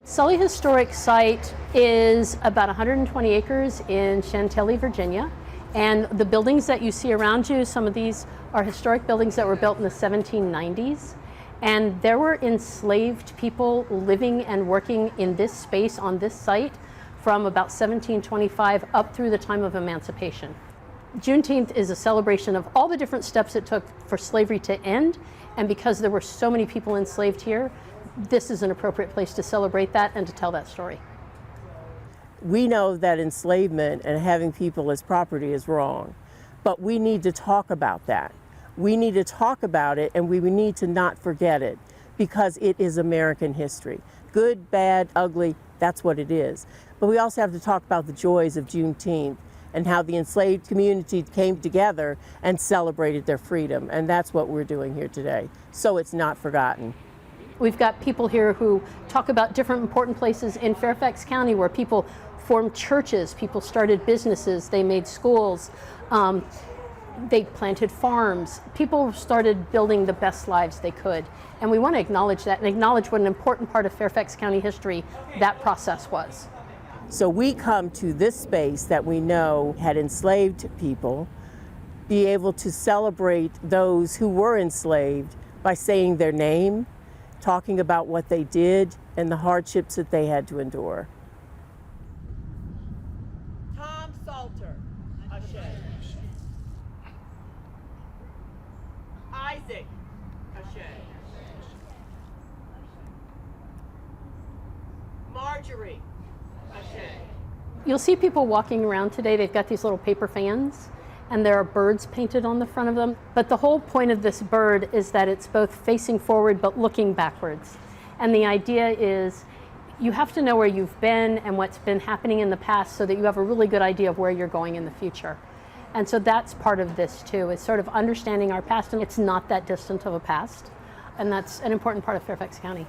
Sully Historic Site is about 120 acres in Chantilly, Virginia. And the buildings that you see around you, some of these are historic buildings that were built in the 1790s. And there were enslaved people living and working in this space on this site from about 1725 up through the time of emancipation. Juneteenth is a celebration of all the different steps it took for slavery to end. And because there were so many people enslaved here, this is an appropriate place to celebrate that and to tell that story. We know that enslavement and having people as property is wrong, but we need to talk about that. We need to talk about it, and we need to not forget it, because it is American history. Good, bad, ugly, that's what it is. But we also have to talk about the joys of Juneteenth and how the enslaved community came together and celebrated their freedom, and that's what we're doing here today, so it's not forgotten. We've got people here who talk about different important places in Fairfax County where people formed churches, people started businesses, they made schools, they planted farms. People started building the best lives they could. And we want to acknowledge that and acknowledge what an important part of Fairfax County history that process was. So we come to this space that we know had enslaved people, be able to celebrate those who were enslaved by saying their name, talking about what they did and the hardships that they had to endure. Isaac, Ashe. Marjorie, Ashe. You'll see people walking around today, they've got these little paper fans, and there are birds painted on the front of them. But the whole point of this bird is that it's both facing forward but looking backwards. And the idea is you have to know where you've been and what's been happening in the past so that you have a really good idea of where you're going in the future. And so that's part of this too, is sort of understanding our past, and it's not that distant of a past. And that's an important part of Fairfax County.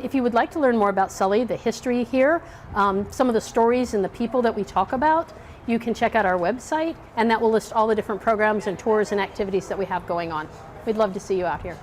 If you would like to learn more about Sully, the history here, some of the stories and the people that we talk about, you can check out our website, and that will list all the different programs and tours and activities that we have going on. We'd love to see you out here.